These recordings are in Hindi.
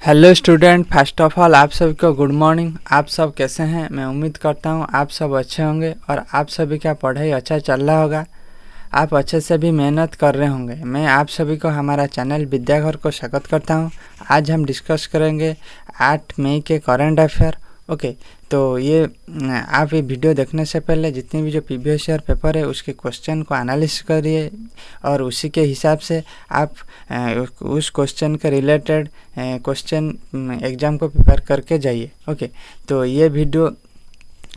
Hello student, first of all आप सभी को गुड मॉर्निंग। आप सब कैसे हैं? मैं उम्मीद करता हूं आप सब अच्छे होंगे और आप सभी का पढ़ाई अच्छा चल रहा होगा। आप अच्छे से भी मेहनत कर रहे होंगे। मैं आप सभी को हमारा चैनल विद्याघर को स्वागत करता हूं। आज हम डिस्कस करेंगे 8 मई के करंट अफेयर। ओके, तो ये आप ये वीडियो देखने से पहले जितनी भी जो प्रीवियस ईयर पेपर है उसके क्वेश्चन को एनालिसिस करिए और उसी के हिसाब से आप उस क्वेश्चन के रिलेटेड क्वेश्चन एग्ज़ाम को प्रिपेयर करके जाइए। ओके, तो ये वीडियो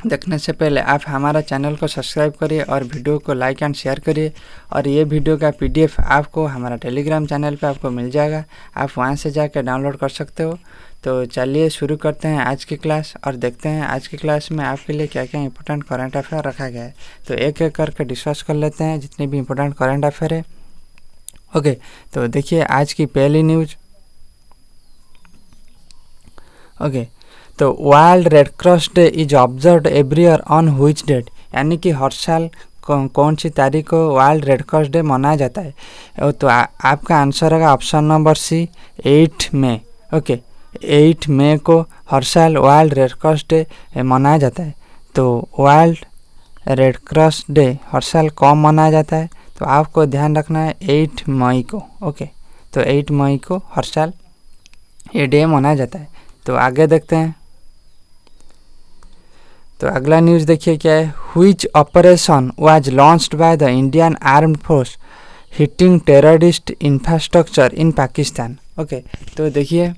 देखने से पहले आप हमारा चैनल को सब्सक्राइब करिए और वीडियो को लाइक एंड शेयर करिए। और ये वीडियो का पीडीएफ आपको हमारा टेलीग्राम चैनल पे आपको मिल जाएगा, आप वहाँ से जाकर डाउनलोड कर सकते हो। तो चलिए शुरू करते हैं आज की क्लास और देखते हैं आज की क्लास में आपके लिए क्या क्या इंपॉर्टेंट करंट अफेयर रखा गया है। तो एक एक करके डिस्कस कर लेते हैं जितने भी इंपॉर्टेंट करंट अफेयर है। ओके, तो देखिए आज की पहली न्यूज़। ओके, तो world red cross day is observed every year on which date, यानी कि हर साल कौन सी तारीख को वर्ल्ड रेड क्रॉस डे मनाया जाता है। तो आपका आंसर होगा ऑप्शन नंबर सी, 8 मई। ओके, 8 मई को हर साल वर्ल्ड रेड क्रॉस डे मनाया जाता है। तो वर्ल्ड रेड क्रॉस डे हर साल कब मनाया जाता है? तो आपको ध्यान रखना है 8 मई को। ओके, तो 8 मई को हर साल ये डे मनाया जाता है। तो आगे देखते हैं। तो अगला न्यूज़ देखिए क्या है। Which operation was launched by the Indian armed force hitting terrorist infrastructure in Pakistan. Okay, तो देखिए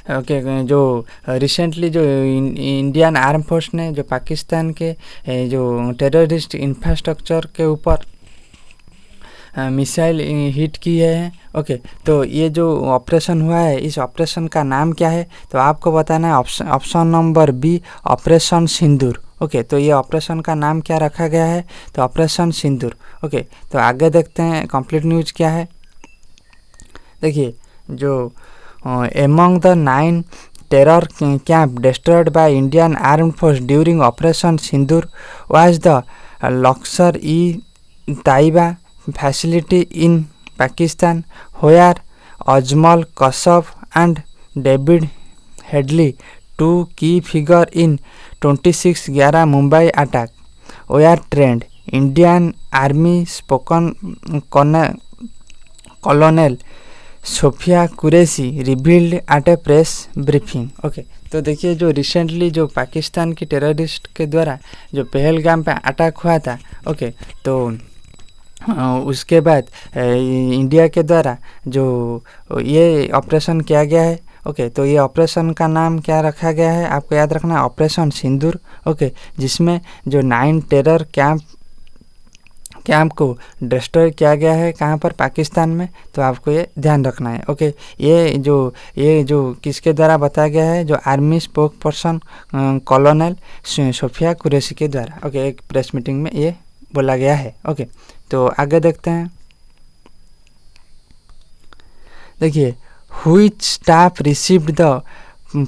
जो रिसेंटली जो इंडियन आर्म फोर्स ने जो पाकिस्तान के जो टेररिस्ट इंफ्रास्ट्रक्चर के ऊपर मिसाइल हिट की है। ओके, तो ये जो ऑपरेशन हुआ है इस ऑपरेशन का नाम क्या है? तो आपको बताना है ऑप्शन नंबर बी, ऑपरेशन सिंदूर। ओके, तो ये ऑपरेशन का नाम क्या रखा गया है? तो ऑपरेशन सिंदूर। ओके, तो आगे देखते हैं कंप्लीट न्यूज़ क्या है। देखिए जो among the 9 terror camp destroyed by Indian Armed Force during Operation Sindoor was the Luxor-e-Taiba facility in Pakistan, where Ajmal Kasab and David Headley, two key figures in 26/11 Mumbai attack, were trained. Indian Army Colonel Sophia Qureshi revealed at a press briefing. Okay, तो देखिए जो रिसेंटली जो पाकिस्तान की टेररिस्ट के द्वारा जो पहलगाम पे अटैक हुआ था। ओके, तो उसके बाद इंडिया के द्वारा जो ये ऑपरेशन किया गया है। ओके, तो ये ऑपरेशन का नाम क्या रखा गया है? आपको याद रखना है ऑपरेशन सिंदूर। ओके, जिसमें जो 9 टेरर कैंप को डिस्ट्रॉय किया गया है। कहाँ पर? पाकिस्तान में। तो आपको ये ध्यान रखना है। ओके, ये जो किसके द्वारा बताया गया है? जो army spoke person colonel Sofia Qureshi के द्वारा। ओके, एक प्रेस मीटिंग में ये बोला गया है। ओके, तो आगे देखते हैं। देखिए which staff received the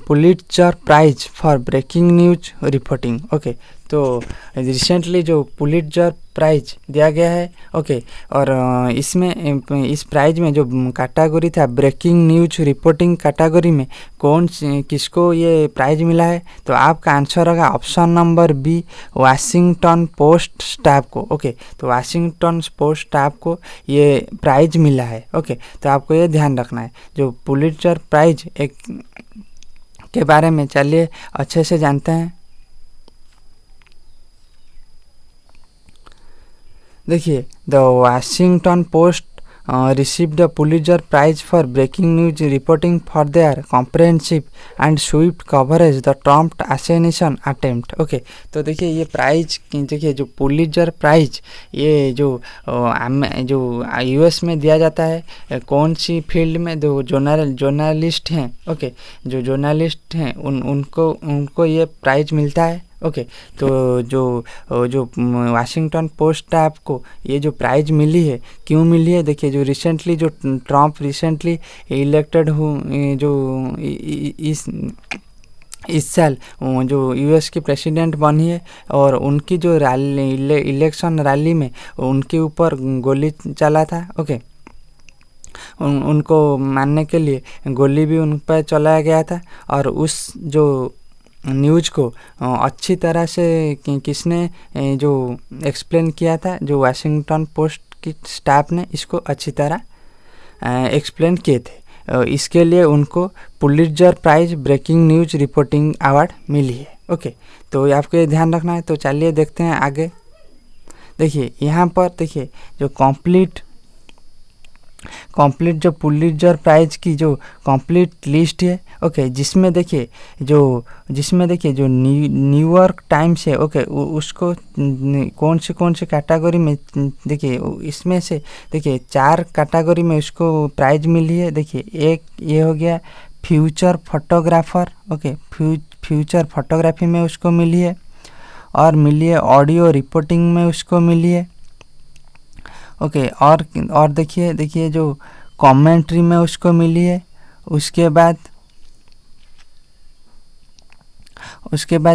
Pulitzer prize for breaking news reporting. Okay, तो रिसेंटली जो पुलिट्जर प्राइज दिया गया है। ओके, और इसमें इस प्राइज में जो कैटेगरी था ब्रेकिंग न्यूज रिपोर्टिंग कैटेगरी में किसको ये प्राइज मिला है? तो आपका आंसर होगा option number B, Washington post staff को। ओके, तो वाशिंगटन पोस्ट स्टाफ को ये प्राइज मिला है। ओके, तो आपको ये ध्यान रखना है। जो पुलिट्जर प्राइज एक के बारे में चलिए अच्छे से जानते हैं। देखिए the Washington post received the Pulitzer Prize for breaking news reporting for their comprehensive and swift coverage the Trump assassination attempt। Okay, तो देखिए ये प्राइज, देखिए जो पुलिट्जर प्राइज ये जो यूएस में दिया जाता है कौन सी फील्ड में? जो जर्नलिस्ट हैं। ओके, जो जर्नलिस्ट हैं उनको ये प्राइज मिलता है। ओके, तो जो वाशिंगटन पोस्ट स्टाफ को ये जो प्राइज मिली है, क्यों मिली है? देखिए जो रिसेंटली जो ट्रम्प रिसेंटली इलेक्टेड जो इस साल जो यूएस की प्रेसिडेंट बनी है और उनकी जो इलेक्शन रैली में उनके ऊपर गोली चला था। ओके, उनको मारने के लिए गोली भी उन पर चलाया गया था। और उस जो न्यूज़ को अच्छी तरह से किसने जो एक्सप्लेन किया था, जो वाशिंगटन पोस्ट की स्टाफ ने इसको अच्छी तरह एक्सप्लेन किए थे। इसके लिए उनको Pulitzer prize breaking news reporting award मिली है। ओके, तो आपको ये ध्यान रखना है। तो चलिए देखते हैं आगे। देखिए यहाँ पर देखिए जो कंप्लीट जो पुलित्जर प्राइज की जो कंप्लीट लिस्ट है। ओके, जिसमें देखिए जो न्यूयॉर्क टाइम्स है। ओके, उसको कौन से कैटेगरी में देखिए, इसमें से देखिए 4 कैटेगरी में उसको प्राइज मिली है। देखिए एक ये हो गया future photographer. Okay, future photography में उसको मिली है, और मिली है ऑडियो रिपोर्टिंग में उसको मिली है। ओके, और देखिए जो कमेंट्री में उसको मिली है। उसके बाद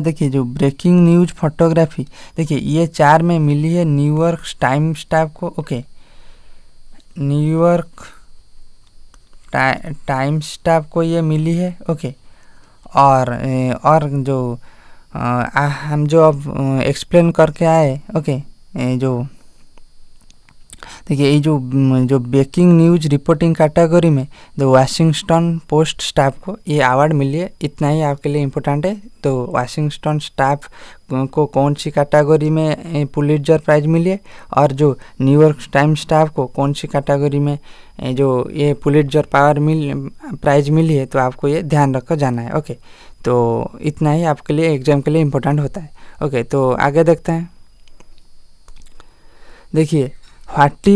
देखिए जो ब्रेकिंग न्यूज़ फोटोग्राफी, देखिए ये 4 में मिली है न्यूयॉर्क टाइम्स स्टाफ को। ओके, न्यूयॉर्क टाइम्स स्टाफ को ये मिली है। ओके, और जो हम जो अब एक्सप्लेन करके आए। ओके, जो देखिए ये जो ब्रेकिंग न्यूज़ रिपोर्टिंग कैटेगरी में द वाशिंगटन पोस्ट स्टाफ को ये अवार्ड मिली है। इतना ही आपके लिए इम्पोर्टेंट है। तो वाशिंगटन स्टाफ को कौन सी कैटेगरी में पुलित्जर प्राइज मिली है, और जो न्यूयॉर्क टाइम्स स्टाफ को कौन सी कैटेगरी में जो ये पुलित्जर प्राइज मिली है, तो आपको ये ध्यान रखकर जाना है। ओके, तो इतना ही आपके लिए एग्जाम के लिए इम्पोर्टेंट होता है। ओके, तो आगे देखते हैं। देखिए what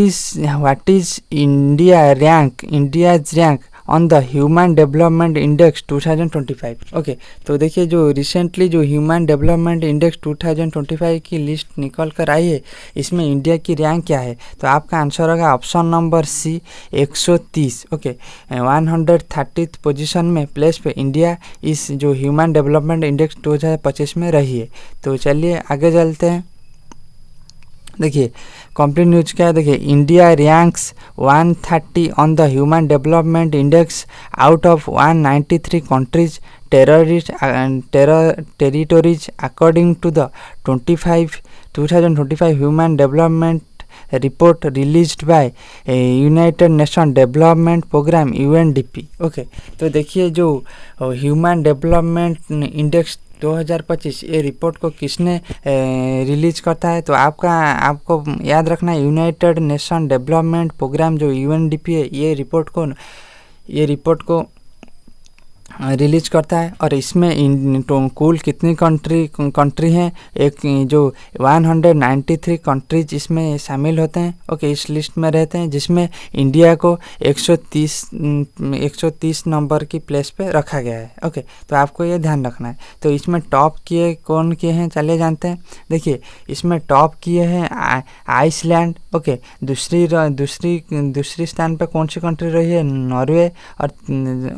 is India's rank on the human development index 2025। Okay, तो देखिए जो रिसेंटली जो ह्यूमन डेवलपमेंट इंडेक्स 2025 की लिस्ट निकल कर आई है, इसमें इंडिया की रैंक क्या है? तो आपका आंसर होगा option number C 130। Okay, 130th position में प्लेस पे इंडिया इस जो ह्यूमन डेवलपमेंट इंडेक्स 2025 में रही है। तो चलिए आगे चलते हैं। देखिए कंप्लीट न्यूज क्या है। देखिए India ranks 130 on the human development index out of 193 countries territories according to the 2025 human development report released by united nation development programme UNDP। Okay, तो देखिए जो ह्यूमन डेवलपमेंट इंडेक्स 2025 ये रिपोर्ट को किसने रिलीज करता है? तो आपको याद रखना है यूनाइटेड नेशन डेवलपमेंट प्रोग्राम जो UNDP है, ये रिपोर्ट को रिलीज करता है। और इसमें कुल कितनी कंट्री हैं? एक जो 193 कंट्रीज इसमें शामिल होते हैं। ओके, इस लिस्ट में रहते हैं, जिसमें इंडिया को 130 नंबर की प्लेस पे रखा गया है। ओके, तो आपको ये ध्यान रखना है। तो इसमें टॉप कौन किए हैं चलिए जानते हैं। देखिए इसमें टॉप किए हैं आइसलैंड। ओके, दूसरी स्थान पे कौन सी कंट्री रही है? नॉर्वे।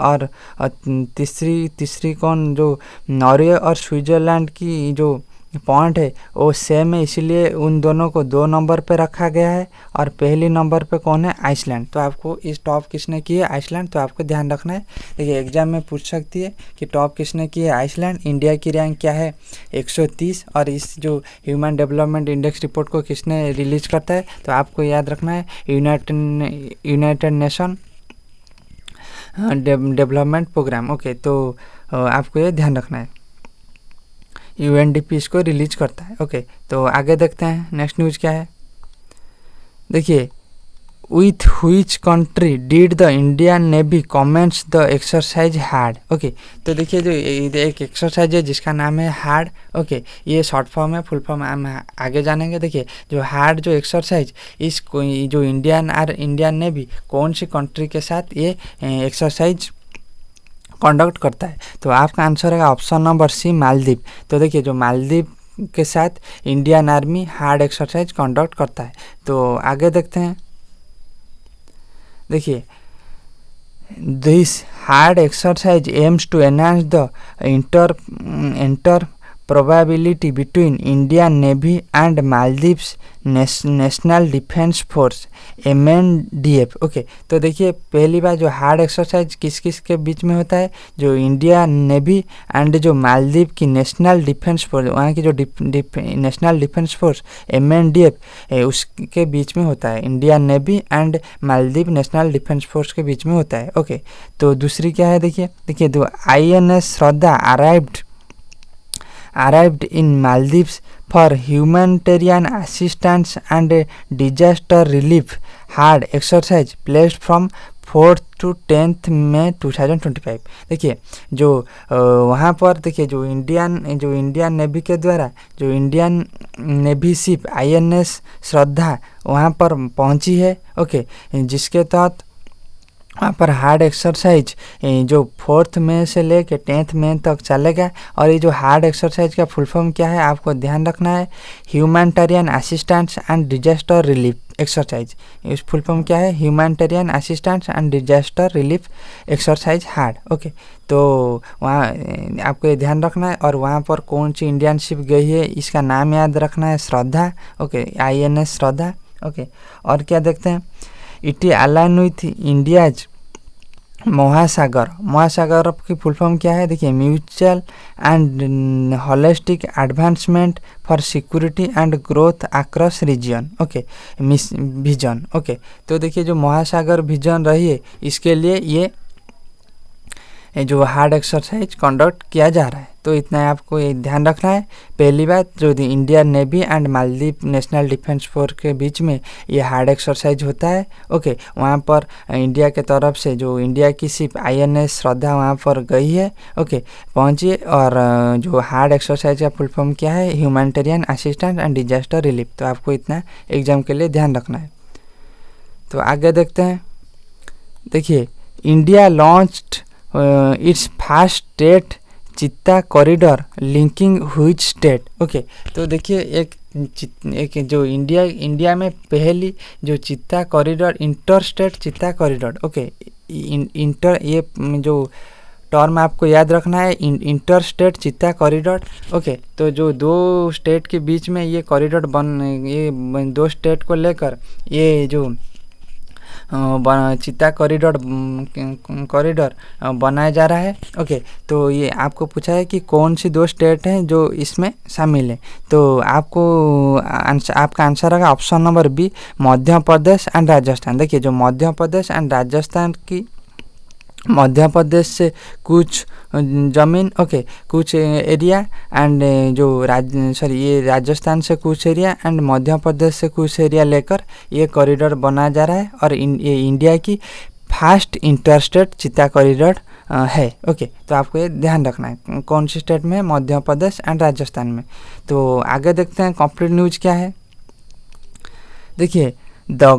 और तीसरी कौन? जो नॉर्वे और स्विट्जरलैंड की जो पॉइंट है वो सेम है, इसीलिए उन दोनों को 2 नंबर पे रखा गया है। और पहली नंबर पे कौन है? आइसलैंड। तो आपको इस टॉप किसने की है? आइसलैंड। तो आपको ध्यान रखना है। देखिए एग्जाम में पूछ सकती है कि टॉप किसने की है? आइसलैंड। इंडिया की रैंक क्या है? 130। और इस जो ह्यूमन डेवलपमेंट इंडेक्स रिपोर्ट को किसने रिलीज करता है? तो आपको याद रखना है united nation development programme. Okay, तो आपको ये ध्यान रखना है, UNDP इसको रिलीज करता है। ओके, तो आगे देखते हैं नेक्स्ट न्यूज़ क्या है। देखिए with which country did the Indian navy comments the exercise hard. Okay, तो देखिए जो एक एक्सरसाइज है जिसका नाम है हार्ड। ओके, ये शॉर्ट फॉर्म है, फुल फॉर्म हम आगे जानेंगे। देखिए जो हार्ड जो एक्सरसाइज इस जो इंडियन नेवी कौन सी कंट्री के साथ ये एक्सरसाइज कंडक्ट करता है? तो आपका आंसर है ऑप्शन नंबर सी मालदीव। तो देखिए जो मालदीव के साथ Indian army hard exercise conduct करता है। तो आगे देखते हैं। देखिए this hard exercise aims to enhance the probability between Indian Navy and Maldives national defence force MNDF। Okay, तो देखिए पहली बार जो हार्ड एक्सरसाइज किस किस के बीच में होता है, जो इंडिया नेवी एंड जो मालदीव की नेशनल डिफेंस फोर्स, वहाँ की जो नेशनल डिफेंस फोर्स MNDF उसके बीच में होता है। India navy and Maldives national defence force के बीच में होता है। ओके, तो दूसरी क्या है, देखिए तो INS Shraddha arrived in Maldives for humanitarian assistance and disaster relief hard exercise placed from 4th to 10th May 2025। देखिए जो वहाँ पर देखिए जो इंडियन नेवी के द्वारा जो इंडियन नेवी शिप INS श्रद्धा वहाँ पर पहुँची है। ओके, जिसके तहत वहाँ पर हार्ड एक्सरसाइज जो 4 मई से लेके 10 मई तक चलेगा। और ये जो हार्ड एक्सरसाइज का फुल फॉर्म क्या है आपको ध्यान रखना है, humanitarian assistance and disaster relief exercise. इस फुल फॉर्म क्या है, humanitarian assistance and disaster relief exercise hard. Okay, तो वहाँ आपको ये ध्यान रखना है। और वहाँ पर कौन सी इंडियन शिप गई है इसका नाम याद रखना है, श्रद्धा। ओके, INS श्रद्धा। ओके, और क्या देखते हैं, इट अलाइन विथ इंडियाज महासागर की फुल फॉर्म क्या है, देखिए mutual and holistic advancement for security and growth across region. Okay, vision. Okay, तो देखिए जो महासागर विजन रही है इसके लिए ये जो हार्ड एक्सरसाइज कंडक्ट किया जा रहा है। तो इतना आपको ये ध्यान रखना है। पहली बात जो Indian navy and Maldives national defence force के बीच में ये हार्ड एक्सरसाइज होता है। ओके, वहाँ पर इंडिया के तरफ से जो इंडिया की शिप INS श्रद्धा वहाँ पर गई है। ओके, पहुँची। और जो हार्ड एक्सरसाइज का फुल फॉर्म क्या है, humanitarian assistance and disaster relief. तो आपको इतना एग्जाम के लिए ध्यान रखना है। तो आगे देखते हैं, देखिए India launched its fast state cheetah corridor linking which state. Okay, तो देखिए एक जो इंडिया में पहली जो cheetah corridor, inter state cheetah corridor. Okay, inter ये जो टर्म आपको याद रखना है, inter state cheetah corridor. Okay, तो जो दो स्टेट के बीच में ये कॉरिडोर ये दो स्टेट को लेकर ये जो चित्ता कॉरिडोर बनाया जा रहा है। ओके, तो ये आपको पूछा है कि कौन सी दो स्टेट हैं जो इसमें शामिल है। तो आपका आंसर होगा option number B, Madhya Pradesh and Rajasthan. देखिए जो मध्य प्रदेश एंड राजस्थान की, मध्य प्रदेश से कुछ ज़मीन, ओके, कुछ एरिया एंड जो ये राजस्थान से कुछ एरिया एंड मध्य प्रदेश से कुछ एरिया लेकर ये कॉरिडोर बनाया जा रहा है। और ये इंडिया की फास्ट इंटरस्टेट चित्ता कॉरिडोर है। ओके, तो आपको ये ध्यान रखना है कौन सी स्टेट में, मध्य प्रदेश एंड राजस्थान में। तो आगे देखते हैं कंप्लीट न्यूज क्या है। देखिए the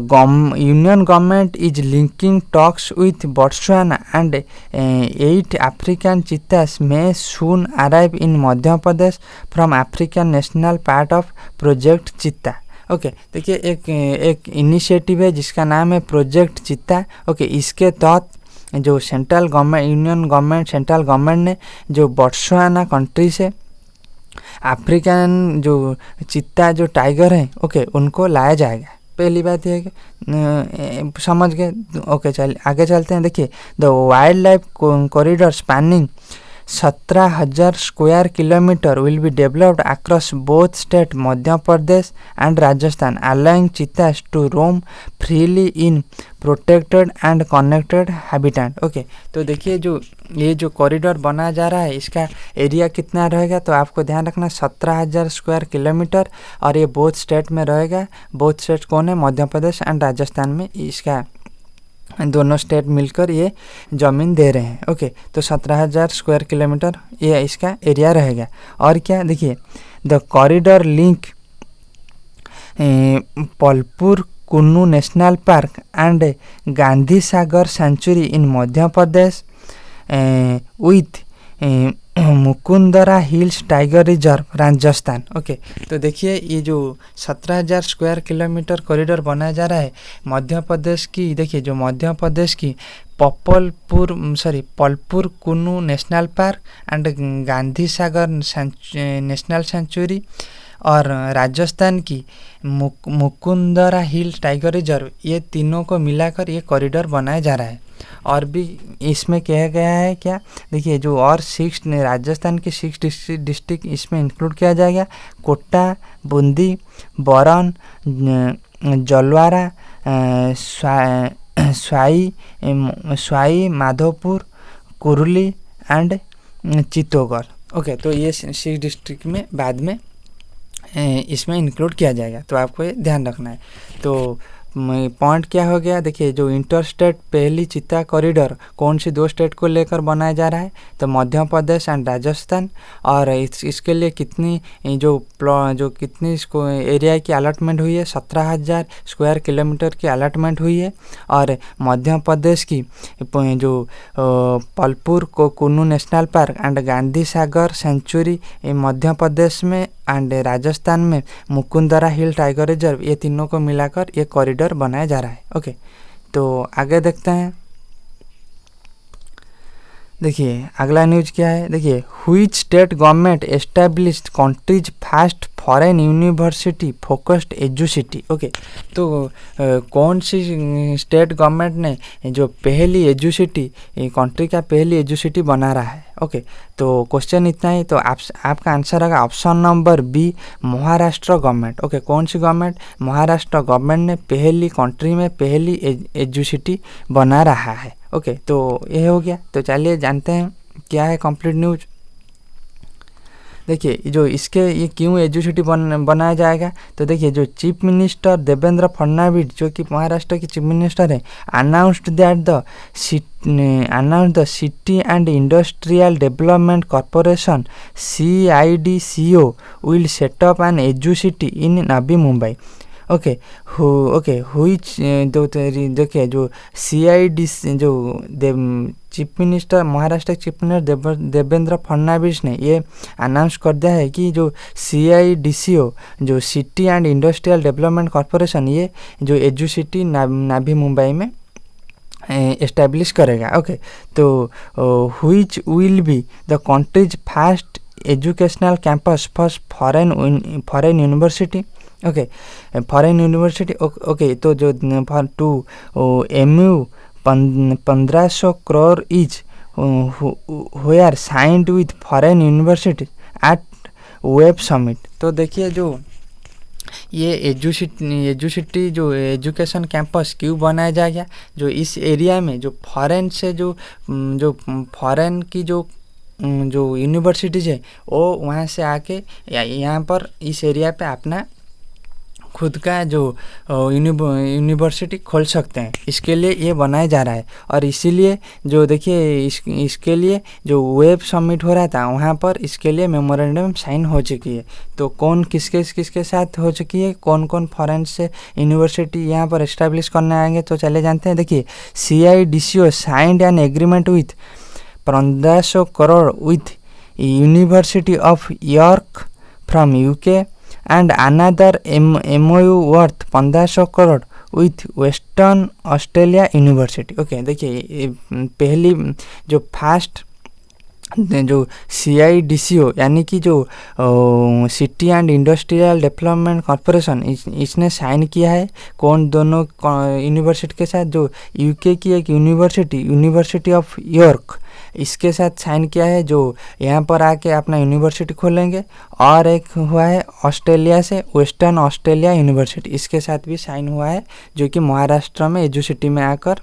union government is linking talks with Botswana and 8 African cheetahs may soon arrive in Madhya Pradesh from African national part of Project Cheetah। Okay, देखिए एक इनिशिएटिव है जिसका नाम है प्रोजेक्ट चीता। ओके, इसके तहत जो सेंट्रल गवर्नमेंट ने जो बोट्सवाना कंट्री से अफ्रीकन जो चीता जो टाइगर हैं, ओके, उनको लाया जाएगा। पहली बात यह है कि समझ गए। ओके, चलिए आगे चलते हैं। देखिए the wildlife corridor spanning 17,000 square kilometre will be developed across both state Madhya Pradesh and Rajasthan, allowing cheetahs to roam freely in protected and connected habitat. Okay, तो देखिए ये जो कॉरिडोर बनाया जा रहा है इसका एरिया कितना रहेगा, तो आपको ध्यान रखना 17,000 स्क्वायर किलोमीटर। और ये बोथ स्टेट में रहेगा। बोथ स्टेट कौन है, मध्य प्रदेश एंड राजस्थान में इसका दोनों स्टेट मिलकर ये ज़मीन दे रहे हैं। ओके, तो 17,000 स्क्वायर किलोमीटर ये इसका एरिया रहेगा। और क्या, देखिए the corridor link Palpur Kuno national park and Gandhi Sagar sanctuary in Madhya Pradesh with Mukundra hills tiger reserve Rajasthan. Okay, तो देखिए ये जो 17,000 स्क्वायर किलोमीटर कॉरिडोर बनाया जा रहा है मध्य प्रदेश की, देखिए जो मध्य प्रदेश की पलपुर कुनू national park and Gandhi Sagar national century और राजस्थान की मुकुंदरा हिल्स टाइगर रिजर्व, ये तीनों को मिलाकर ये कॉरिडोर बनाया जा रहा है। और भी इसमें कहा गया है क्या, देखिए जो और 6 राजस्थान के 6 डिस्ट्रिक्ट इसमें इंक्लूड किया जाएगा, कोटा, बूंदी, बरन, जलवारा, स्वाई माधोपुर, कुरली एंड चित्तौड़गढ़। ओके, तो ये 6 डिस्ट्रिक्ट में बाद में इसमें इंक्लूड किया जाएगा, तो आपको ये ध्यान रखना है। तो पॉइंट क्या हो गया, देखिए जो इंटर स्टेट पहली चित्ता कॉरिडोर कौन सी 2 स्टेट को लेकर बनाया जा रहा है, तो मध्य प्रदेश एंड राजस्थान। और इसके लिए कितनी कितनी इसको एरिया की अलॉटमेंट हुई है, 17,000 स्क्वायर किलोमीटर की अलॉटमेंट हुई है। और मध्य प्रदेश की जो पलपुर को Kuno national park and Gandhi Sagar sanctuary Madhya Pradesh में एंड राजस्थान में मुकुंदरा हिल टाइगर रिजर्व, ये तीनों को मिलाकर ये कॉरिडोर बनाया जा रहा है। ओके, तो आगे देखते हैं। देखिए अगला न्यूज क्या है, देखिए which state government established country's first foreign university focused educity. Okay, तो कौन सी स्टेट गवर्नमेंट ने जो पहली एजुसिटी कंट्री का पहली एजुसिटी बना रहा है। ओके, तो क्वेश्चन इतना ही, तो आपका आंसर होगा option number B, Maharashtra government. Okay, कौन सी गवर्नमेंट, महाराष्ट्र गवर्नमेंट ने पहली कंट्री में पहली एजुसिटी बना रहा है। ओके, तो ये हो गया। तो चलिए जानते हैं क्या है कंप्लीट न्यूज। देखिए जो इसके ये क्यों एजुसिटी बनाया जाएगा, तो देखिए जो चीफ मिनिस्टर देवेंद्र फडणवीस जो कि महाराष्ट्र के चीफ मिनिस्टर हैं, announced the city and industrial development corporation CIDCO will set up an educity in Navi Mumbai. Okay, which देखिए जो CIDC जो चीफ मिनिस्टर महाराष्ट्र के चीफ मिनिस्टर देवेंद्र फडणवीस ने ये अनाउंस कर दिया है कि जो CIDCO जो city and industrial development corporation, ये जो एजुसिटी नाभी मुंबई में एस्टैब्लिश करेगा। ओके, तो which will be the country's first educational campus foreign university. Okay, foreign university. Okay, तो जो to MU 1,500 crore is were signed with foreign university at web summit. तो देखिए जो ये एजुसिटी जो एजुकेशन कैंपस क्यों बनाया जाएगा, जो इस एरिया में जो फॉरेन से जो फॉरेन की जो यूनिवर्सिटीज़ है वो वहाँ से आके यहाँ पर इस एरिया पे अपना खुद का जो यूनिवर्सिटी खोल सकते हैं, इसके लिए ये बनाया जा रहा है। और इसीलिए जो देखिए इसके लिए जो वेब समिट हो रहा था वहाँ पर इसके लिए मेमोरेंडम साइन हो चुकी है। तो कौन किसके साथ हो चुकी है, कौन कौन फॉरेन से यूनिवर्सिटी यहाँ पर इस्टेब्लिश करने आएंगे, तो चले जानते हैं। देखिए CIDCO signed an agreement with 1,500 crore with university of York from UK and another MOU worth 1,500 crore with western Australia university. Okay, देखिए पहली जो फर्स्ट जो CIDCO यानी कि जो city and industrial development corporation इसने साइन किया है कौन दोनों यूनिवर्सिटी के साथ, जो UK की एक यूनिवर्सिटी ऑफ यॉर्क इसके साथ साइन किया है जो यहाँ पर आके अपना यूनिवर्सिटी खोलेंगे, और एक हुआ है ऑस्ट्रेलिया से वेस्टर्न ऑस्ट्रेलिया यूनिवर्सिटी, इसके साथ भी साइन हुआ है जो कि महाराष्ट्र में एजुसिटी में आकर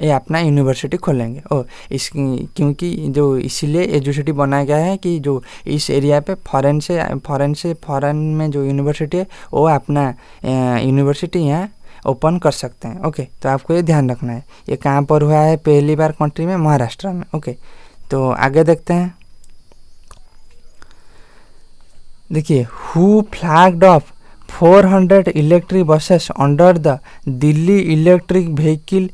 ये अपना यूनिवर्सिटी खोलेंगे। क्योंकि जो इसीलिए एजुसिटी बनाया गया है कि जो इस एरिया पे फॉरेन में जो यूनिवर्सिटी है वो अपना यूनिवर्सिटी यहाँ ओपन कर सकते हैं। ओके, तो आपको ये ध्यान रखना है। ये कहाँ पर हुआ है पहली बार कंट्री में, महाराष्ट्र में। ओके, तो आगे देखते हैं। देखिए who flagged off 400 electric buses under the Delhi electric vehicle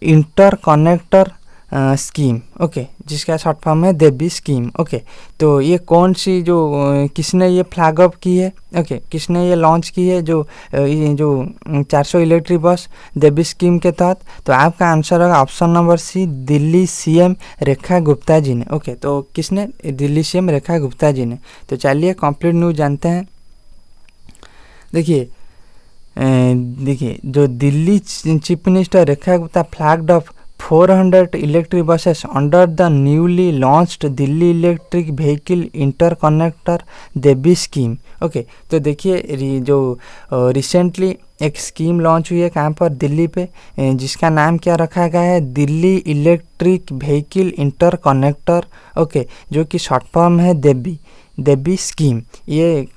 interconnector scheme, okay, जिसका शॉर्ट फॉर्म है देबी स्कीम। ओके, तो ये कौन सी जो किसने ये फ्लैग अप की है, ओके, किसने ये लॉन्च की है जो ये जो 400 इलेक्ट्रिक बस देबी स्कीम के तहत? तो आपका आंसर होगा option number c, Delhi CM Rekha Gupta ji ने। ओके, तो किसने? दिल्ली सीएम रेखा गुप्ता जी ने। तो चलिए कंप्लीट न्यूज जानते हैं। देखिए जो Delhi chief minister Rekha Gupta flagged off 400 electric buses under the newly launched Delhi electric vehicle interconnector DEVI scheme. Okay, तो देखिए जो रिसेंटली एक स्कीम लॉन्च हुई है कहाँ पर? दिल्ली पे, जिसका नाम क्या रखा गया है? Delhi electric vehicle interconnector. Okay, जो कि शॉर्ट फॉर्म है देबी स्कीम। ये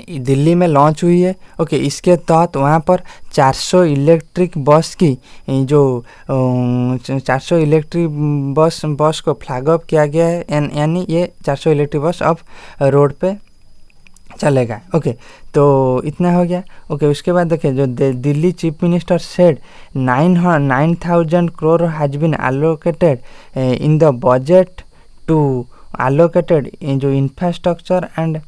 दिल्ली में लॉन्च हुई है। ओके, इसके तहत वहाँ पर 400 इलेक्ट्रिक बस की जो 400 इलेक्ट्रिक बस को फ्लैग अप किया गया है, यानी ये 400 इलेक्ट्रिक बस अब रोड पे चलेगा। ओके, तो इतना हो गया। ओके, उसके बाद देखिए जो Delhi chief minister said 9,000 crore has been allocated in the budget to allocated जो इंफ्रास्ट्रक्चर एंड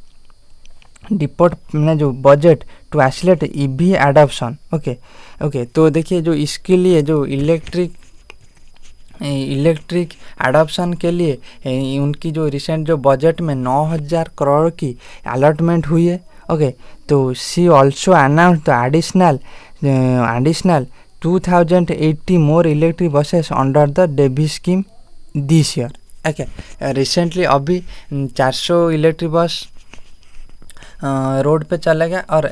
डिपोर्ट में जो budget to accelerate EV adoption. Okay, तो देखिए जो इसके लिए जो इलेक्ट्रिक एडॉप्शन के लिए उनकी जो रिसेंट जो बजट में 9,000 करोड़ की अलॉटमेंट हुई है। ओके, तो she also announce the additional 2,080 more electric buses under the DEVI scheme this year. Okay, recently अभी 400 इलेक्ट्रिक बस रोड पे चलेगा और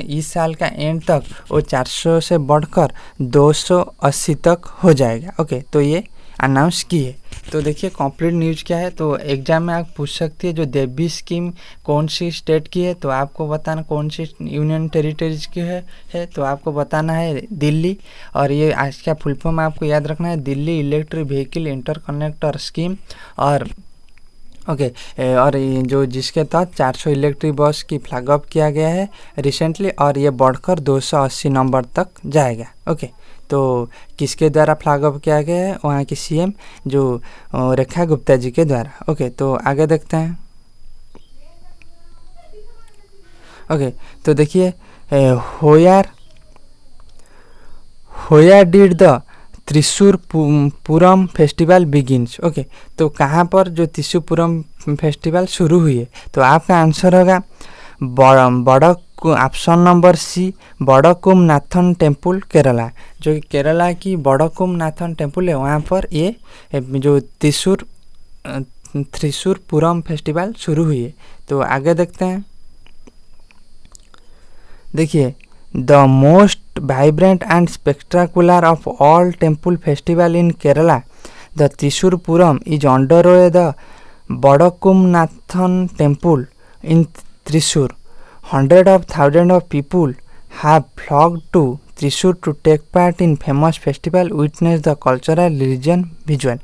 इस साल का एंड तक वो 400 से बढ़कर 280 तक हो जाएगा। ओके, तो ये अनाउंस की है। तो देखिए कंप्लीट न्यूज़ क्या है। तो एग्जाम में आप पूछ सकती है जो देबी स्कीम कौन सी स्टेट की है, तो आपको बताना कौन सी यूनियन टेरिटरीज की है तो आपको बताना है दिल्ली। और ये आज का फुल फॉर्म आपको याद रखना है, Delhi electric vehicle interconnector scheme. और ओके, और जो जिसके तहत 400 इलेक्ट्रिक बस की फ्लैग अप किया गया है रिसेंटली, और ये बढ़कर 280 नंबर तक जाएगा। ओके, तो किसके द्वारा फ्लैग अप किया गया है? वहाँ की सीएम जो रेखा गुप्ता जी के द्वारा। ओके, तो आगे देखते हैं। ओके, तो देखिए where did the Thrissur Pooram festival begins. Okay, तो कहाँ पर जो त्रिशूर पुरम फेस्टिवल शुरू हुई है? तो आपका आंसर होगा option number c, Vadakkunnathan temple Kerala. जो केरला की बड़कुम नाथन टेम्पल है वहाँ पर ये जो त्रिशूर पुरम फेस्टिवल शुरू हुई है। तो आगे देखते हैं। देखिए the most vibrant and spectacular of all temple festival in Kerala, the Thrissur Puram is underway the Badakumnathan temple in Thrissur. Hundreds of thousands of people have flocked to Thrissur to take part in famous festival, witness the cultural religion visual।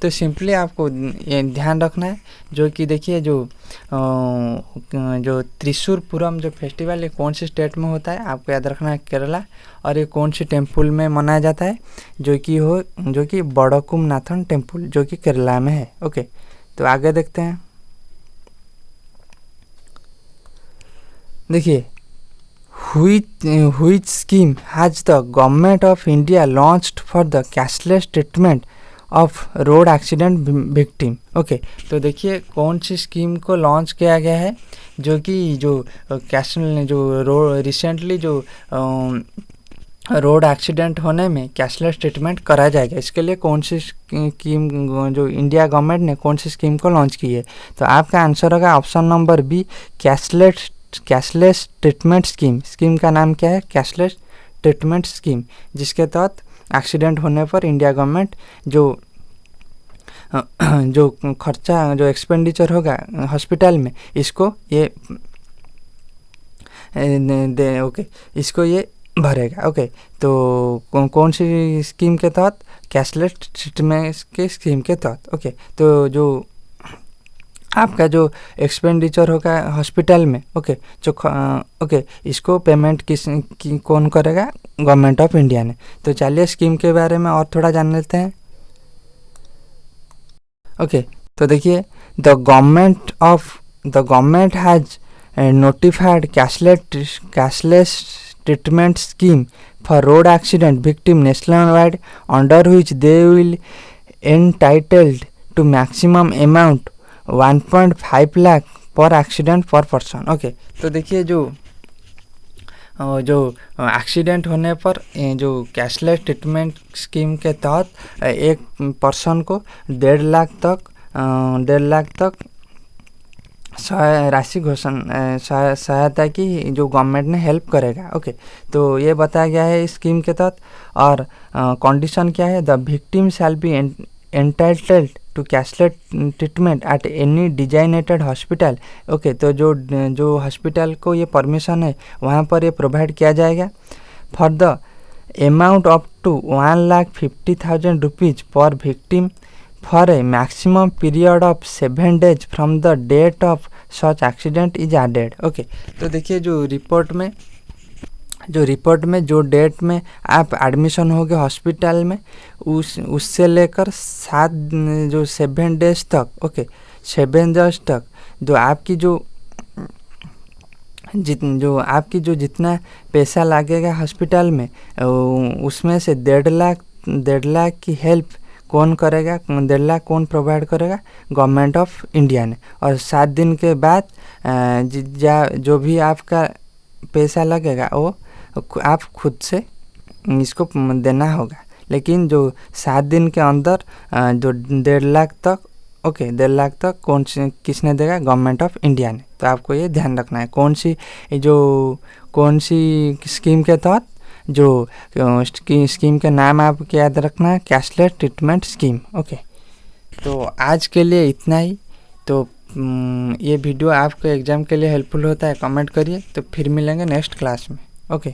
तो सिंपली आपको ये ध्यान रखना है जो कि देखिए जो त्रिशूर पुरम जो फेस्टिवल है कौन सी स्टेट में होता है, आपको याद रखना है केरला। और ये कौन सी टेम्पल में मनाया जाता है? जो कि बड़कुम नाथन टेम्पल जो कि केरला में है। ओके, तो आगे देखते हैं। देखिए which scheme has the government of India launched for the cashless treatment of road accident victim. Okay, तो देखिए कौन सी स्कीम को लॉन्च किया गया है जो कि रिसेंटली जो रोड एक्सीडेंट होने में कैशलेस ट्रीटमेंट करा जाएगा। इसके लिए कौन सी स्कीम जो इंडिया गवर्नमेंट ने कौन सी स्कीम को लॉन्च की है? तो आपका आंसर होगा option number B, cashless treatment scheme. Scheme का नाम क्या है? कैशलेस ट्रीटमेंट स्कीम, जिसके तहत एक्सीडेंट होने पर इंडिया गवर्नमेंट जो खर्चा जो एक्सपेंडिचर होगा हॉस्पिटल में इसको ये इसको ये भरेगा। ओके, तो कौन सी स्कीम के तहत? कैशलेस ट्रीटमेंट के स्कीम के तहत। ओके, तो जो आपका जो एक्सपेंडिचर होगा हॉस्पिटल में, ओके, इसको पेमेंट कौन करेगा? गवर्नमेंट ऑफ इंडिया ने। तो चलिए स्कीम के बारे में और थोड़ा जान लेते हैं। ओके तो देखिए the government has notified cashless treatment scheme for road accident victim nationwide, under which they will entitled to maximum amount 1.5 lakh पर एक्सीडेंट पर पर्सन। ओके तो देखिए जो एक्सीडेंट होने पर जो कैशलेस ट्रीटमेंट स्कीम के तहत एक पर्सन को 1.5 लाख तक राशि घोषणा सहायता की जो गवर्नमेंट ने हेल्प करेगा। ओके तो ये बताया गया है इस स्कीम के तहत। और कंडीशन क्या है, the victim shall be entitled to cashless treatment at any designated hospital. Okay तो जो हॉस्पिटल को ये परमिशन है वहाँ पर ये प्रोवाइड किया जाएगा। For the amount up to 1,50,000 rupees per victim for a maximum period of 7 days from the date of such accident is added। Okay तो देखिए जो रिपोर्ट में जो डेट में आप एडमिशन हो गए हॉस्पिटल में उससे लेकर 7 डेज तक, ओके 7 डेज तक जो आपकी जो जितना पैसा लगेगा हॉस्पिटल में उसमें से 1.5 लाख की हेल्प कौन करेगा, 1.5 लाख कौन प्रोवाइड करेगा, गवर्नमेंट ऑफ इंडिया ने। और 7 दिन के बाद जो भी आपका पैसा लगेगा वो आप खुद से इसको देना होगा। लेकिन जो 7 दिन के अंदर जो 1.5 लाख तक, ओके 1.5 लाख तक किसने देगा, गवर्नमेंट ऑफ इंडिया ने। तो आपको ये ध्यान रखना है कौन सी स्कीम के तहत, जो स्कीम के नाम आपको याद रखना है, कैशलेस ट्रीटमेंट स्कीम। ओके तो आज के लिए इतना ही। तो ये वीडियो आपको एग्ज़ाम के लिए हेल्पफुल होता है कमेंट करिए। तो फिर मिलेंगे नेक्स्ट क्लास में। ओके।